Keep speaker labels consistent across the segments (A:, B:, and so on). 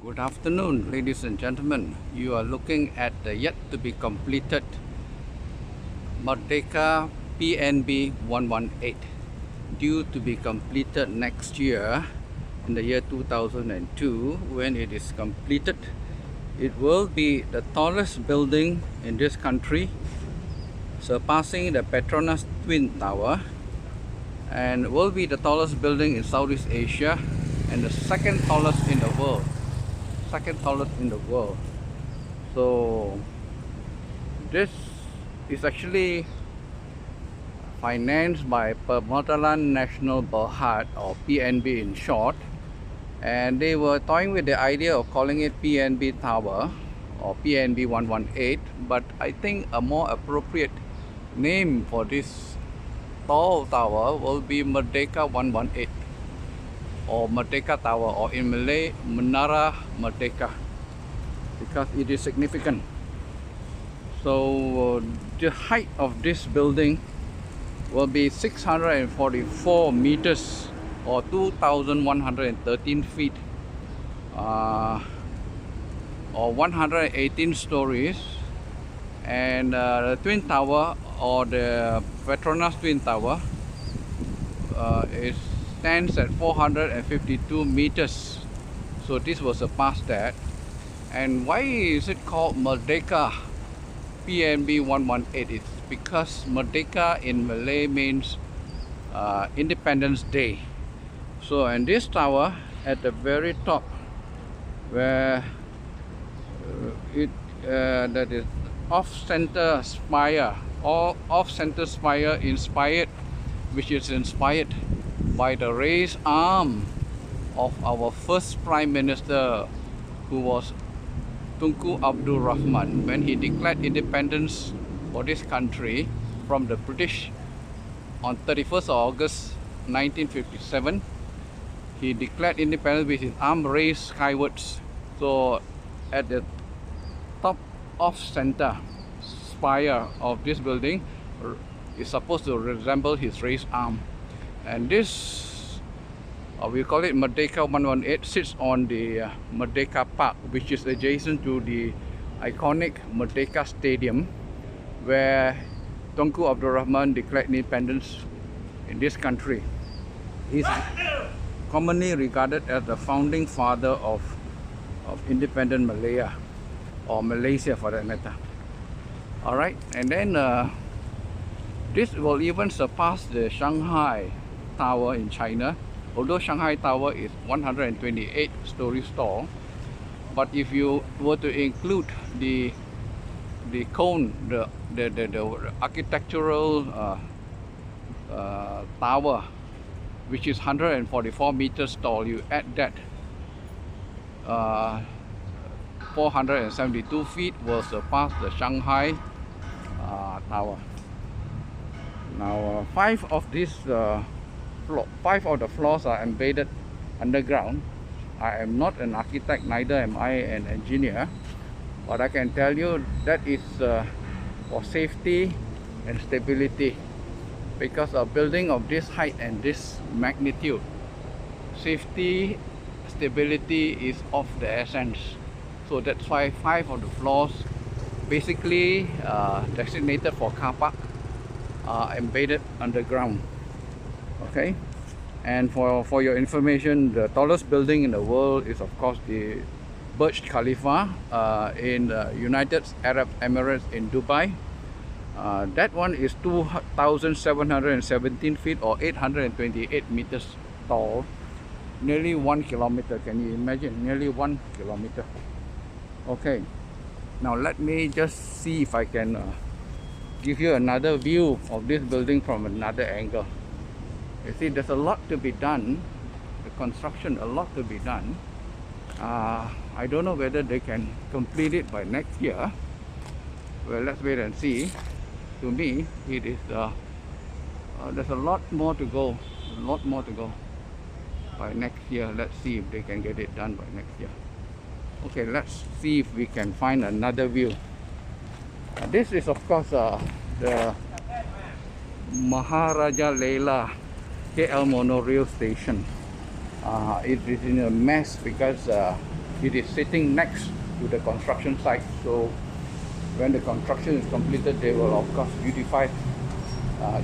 A: Good afternoon, ladies and gentlemen. You are looking at the yet to be completed MERDEKA PNB 118, due to be completed next year in the year 2002. When it is completed, it will be the tallest building in this country, surpassing the Petronas Twin Tower, and will be the tallest building in Southeast Asia and the second tallest in the world. So this is actually financed by Permodalan National Berhad, or PNB in short, and they were toying with the idea of calling it PNB Tower or PNB 118, but I think a more appropriate name for this tall tower will be MERDEKA 118 or MERDEKA Tower, or in Malay Menara Merdeka, because it is significant. So the height of this building will be 644 meters or 2,113 feet, or 118 stories, and the Twin Tower, or the Petronas Twin Tower, stands at 452 meters. So this will surpass that. And why is it called MERDEKA PNB 118? It's because Merdeka in Malay means Independence Day. So, and this tower at the very top, where that is off-center spire, or off-center spire inspired, which is inspired by the raised arm of our first Prime Minister, who was Tunku Abdul Rahman, when he declared independence for this country from the British on 31st of August 1957. He declared independence with his arm raised skywards. So at the top off-center spire of this building is supposed to resemble his raised arm. And this, we call it MERDEKA 118, sits on the Merdeka Park, which is adjacent to the iconic Merdeka Stadium, where Tunku Abdul Rahman declared independence in this country. He's commonly regarded as the founding father of independent Malaya, or Malaysia for that matter. Alright, and then this will even surpass the Shanghai Tower in China, although Shanghai Tower is 128 stories tall. But if you were to include the cone, the architectural tower, which is 144 meters tall, you add that, 472 feet will surpass the Shanghai Tower. Now, five of the floors are embedded underground. I am not an architect, neither am I an engineer, but I can tell you that is for safety and stability, because a building of this height and this magnitude, safety, stability is of the essence. So that's why 5 of the floors, basically designated for car park, are embedded underground. Okay, and for your information, the tallest building in the world is of course the Burj Khalifa in the United Arab Emirates in Dubai. That one is 2,717 feet or 828 meters tall, nearly 1 kilometer. Can you imagine? Nearly 1 kilometer. Okay, now let me just see if I can give you another view of this building from another angle. You see, there's a lot to be done, the construction, a lot to be done. I don't know whether they can complete it by next year. Well, let's wait and see. To me, it is there's a lot more to go, by next year. Let's see if they can get it done by next year. Okay, let's see if we can find another view. This is of course the Maharaja Leila KL monorail station. It is in a mess because It is sitting next to the construction site, so when the construction is completed, they will of course beautify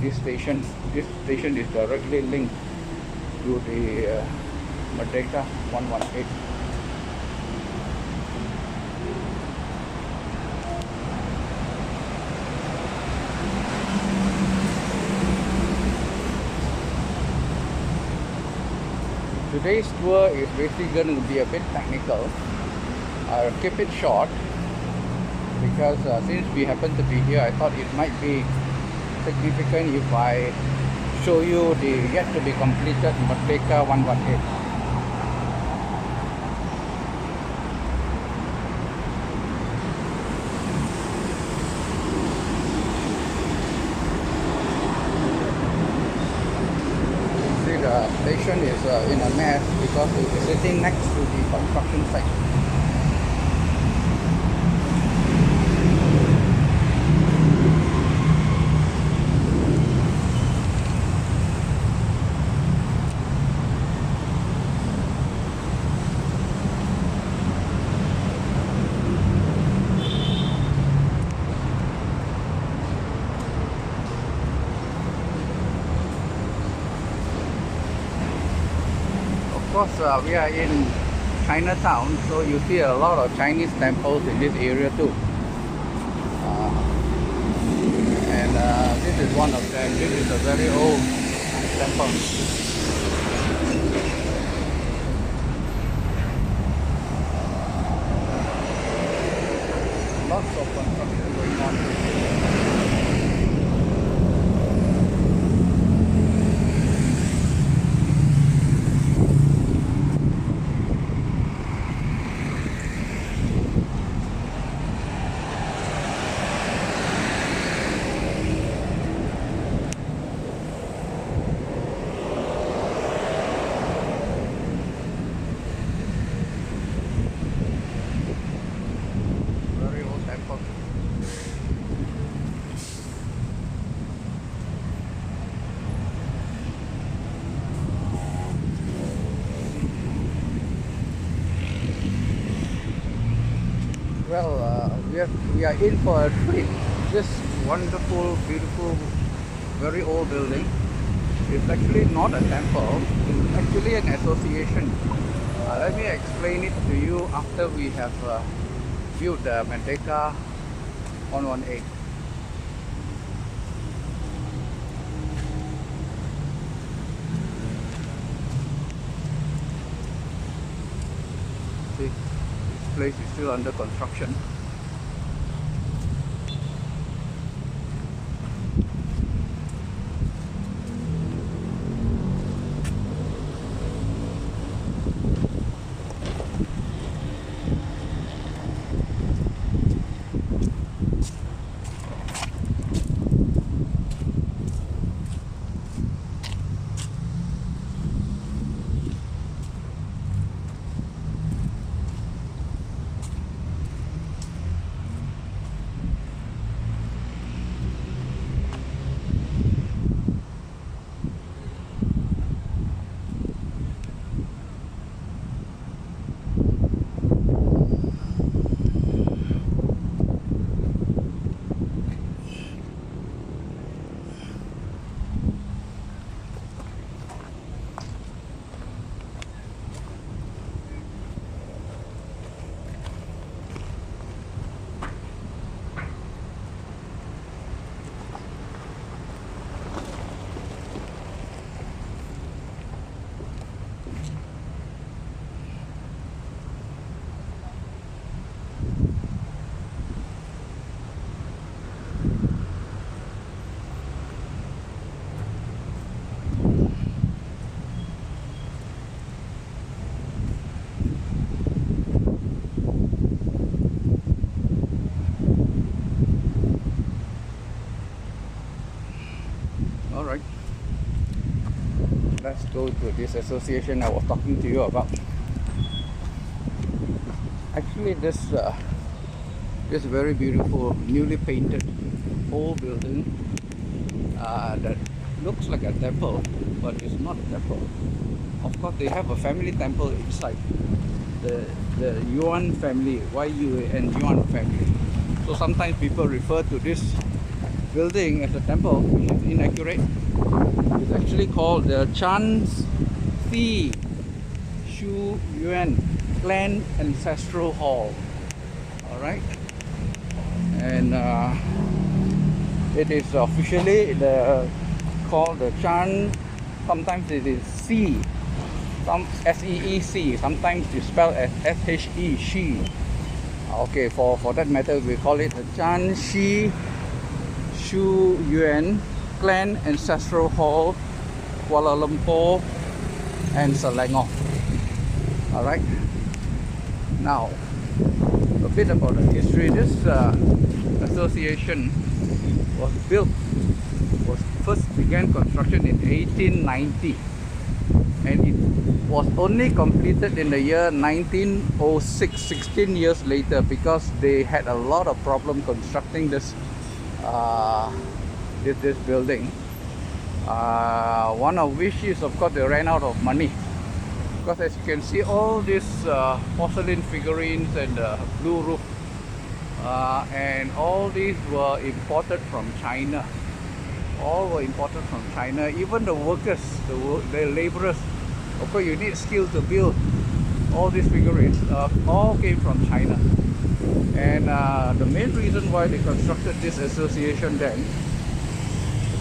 A: this station. This station is directly linked to the MERDEKA 118. Today's tour is basically going to be a bit technical. I'll keep it short because since we happen to be here, I thought it might be significant if I show you the yet to be completed MERDEKA 118. The station is in a mess because it is sitting next to the construction site. Of course, we are in Chinatown, so you see a lot of Chinese temples in this area too. And this is one of them. This is a very old temple. Lots of construction going on. Well, we are in for a treat. This wonderful, beautiful, very old building is actually not a temple. It's actually an association. Let me explain it to you after we have viewed the MERDEKA 118. See, this place is still under construction. Alright, let's go to this association I was talking to you about. Actually, this very beautiful, newly painted old building that looks like a temple, but it's not a temple. Of course, they have a family temple inside. the Yuan family, Y-U-A-N, Yuan family. So sometimes people refer to this building as a temple, which is inaccurate. It's actually called the Si Shu Yuan Clan Ancestral Hall. Alright, and it is officially called the Chan. Sometimes it is C, some S-E-E-C, sometimes it's spelled as S-H-E, she. Okay, for that matter, we call it the Si Shu Yuan Clan Ancestral Hall, Kuala Lumpur and Selangor. Alright, now a bit about the history. This association first began construction in 1890, and it was only completed in the year 1906, 16 years later, because they had a lot of problem constructing this building. One of which is, of course, they ran out of money. Because as you can see, all these porcelain figurines and blue roof, and all these were imported from China. All were imported from China. Even the workers, the laborers, of course you need skill to build all these figurines, all came from China. And the main reason why they constructed this association then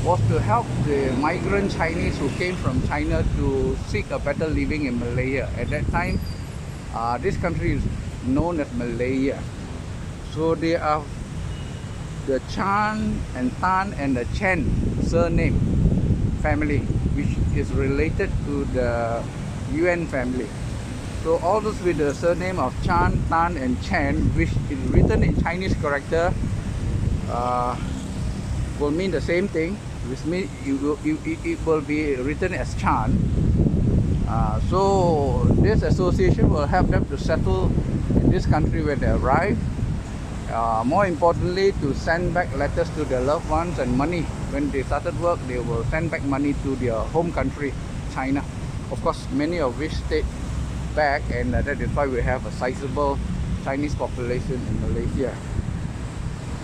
A: was to help the migrant Chinese who came from China to seek a better living in Malaysia. At that time, this country is known as Malaysia. So they are the Chan and Tan and the Chen surname family, which is related to the Yuan family. So all those with the surname of Chan, Tan and Chen, which is written in Chinese character, will mean the same thing, which means it will be written as Chan. So this association will help them to settle in this country when they arrive. More importantly, to send back letters to their loved ones and money. When they started work, they will send back money to their home country, China. Of course, many of which stayed back, and that is why we have a sizable Chinese population in Malaysia.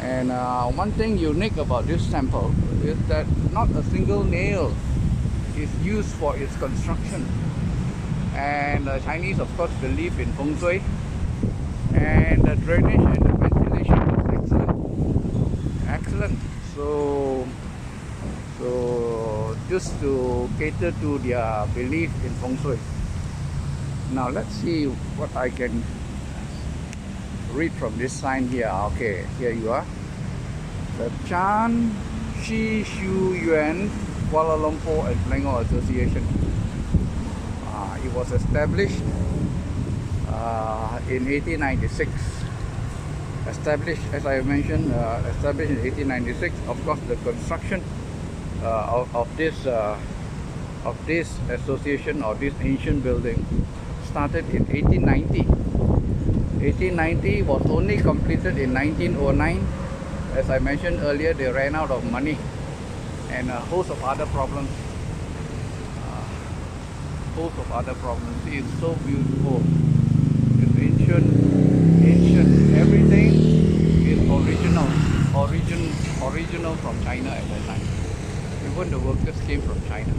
A: And one thing unique about this temple is that not a single nail is used for its construction. And the Chinese, of course, believe in feng shui, and the drainage and the ventilation is excellent. So just to cater to their belief in feng shui. Now let's see what I can read from this sign here. Okay, here you are. The Chan Si Shu Yuan Kuala Lumpur and Selangor Association. It was established in 1896. Established, as I mentioned, established in 1896. Of course, the construction of this association or this ancient building started in 1890. 1890 was only completed in 1909. As I mentioned earlier, they ran out of money and a host of other problems. It's so beautiful. It's ancient. Everything is original from China at that time. Even the workers came from China.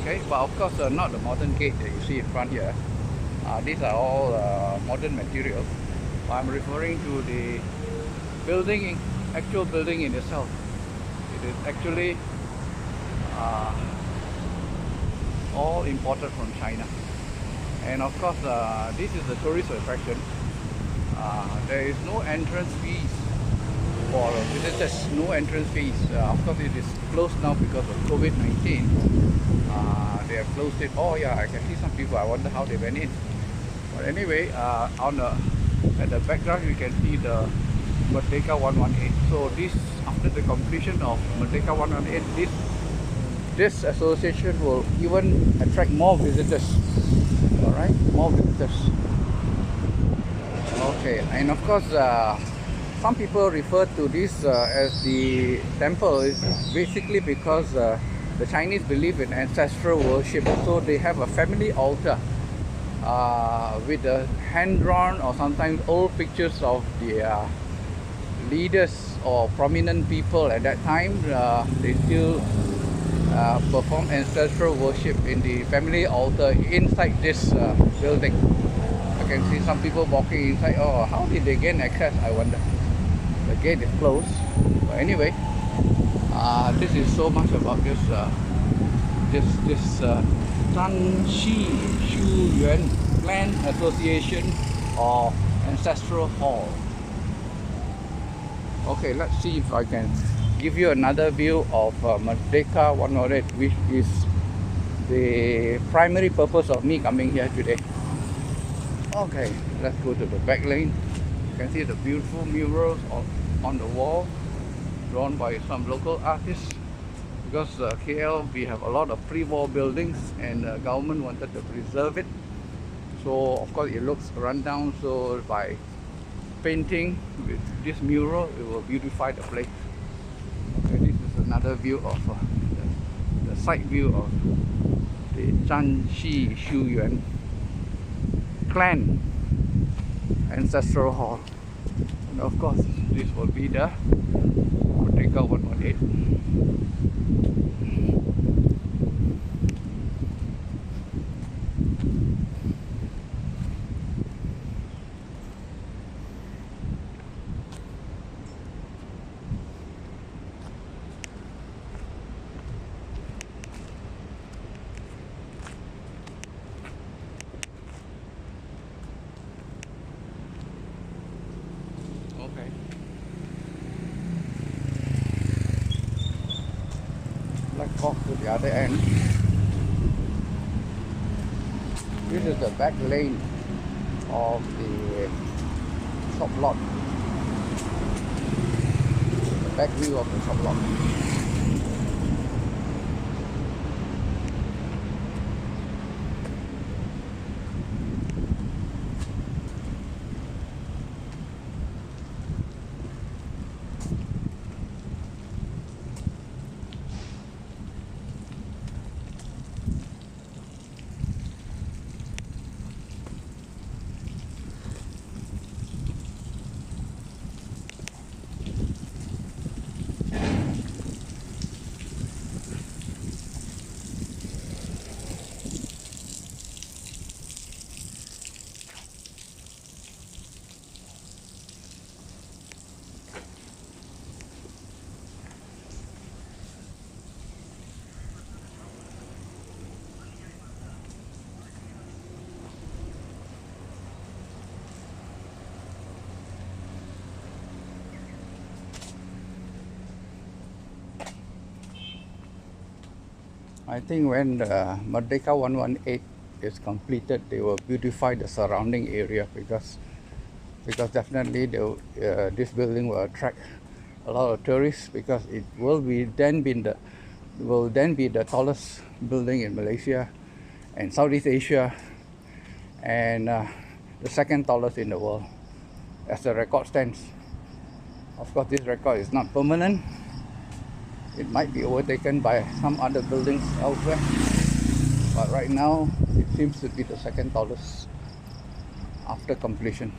A: Okay, but of course not the modern gate that you see in front here. These are all modern materials. I'm referring to the building, actual building in itself. It is actually all imported from China. And of course, this is a tourist attraction. There is no entrance fees for visitors. No entrance fees. Of course, it is closed now because of COVID-19. They have closed it. Oh yeah, I can see some people. I wonder how they went in. But anyway, at the background you can see the MERDEKA 118. So this, after the completion of MERDEKA 118, this association will even attract more visitors. Alright, more visitors. Okay, and of course, some people refer to this as the temple. Is basically because the Chinese believe in ancestral worship, so they have a family altar with the hand-drawn or sometimes old pictures of the leaders or prominent people at that time. They still perform ancestral worship in the family altar inside this building. I can see some people walking inside. Oh, how did they gain access? I wonder. The gate is closed. But anyway, this is so much about this Shanghai Tower Clan Association or Ancestral Hall. Okay, let's see if I can give you another view of Merdeka 108, which is the primary purpose of me coming here today. Okay, let's go to the back lane. You can see the beautiful murals on the wall drawn by some local artists. Because KL, we have a lot of pre-war buildings and the government wanted to preserve it. So of course it looks run down, so by painting with this mural, it will beautify the place. Okay, this is another view of the side view of the Shanghai Tower Clan Ancestral Hall. And of course, this will be the Merdeka 118. Okay. Let's walk to the other end. This is the back lane of the shop lot. The back view of the shop lot. I think when the Merdeka 118 is completed, they will beautify the surrounding area because definitely this building will attract a lot of tourists because it will then be the tallest building in Malaysia and Southeast Asia, and the second tallest in the world as the record stands. Of course, this record is not permanent. It might be overtaken by some other buildings elsewhere, but right now it seems to be the second tallest after completion.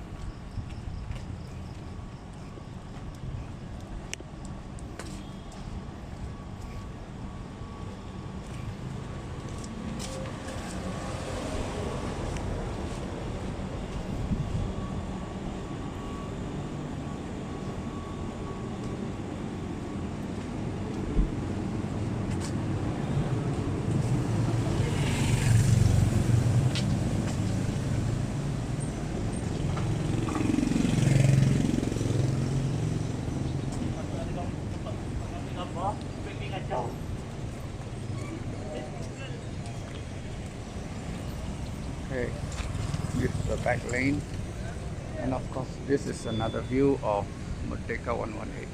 A: Okay, this is the back lane, and of course this is another view of Merdeka 118.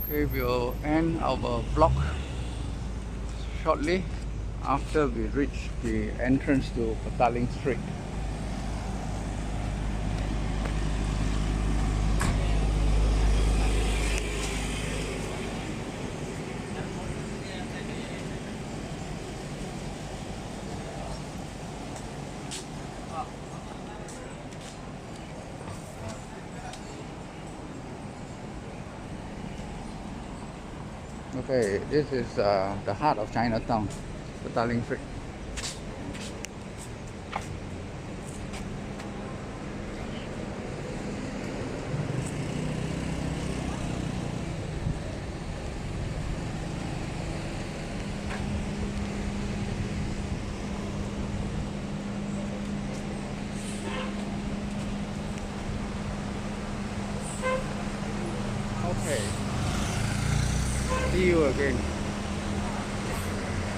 A: Okay, we will end our vlog shortly after we reach the entrance to Petaling Street. Okay, this is the heart of Chinatown, Petaling Street. Okay, see you again.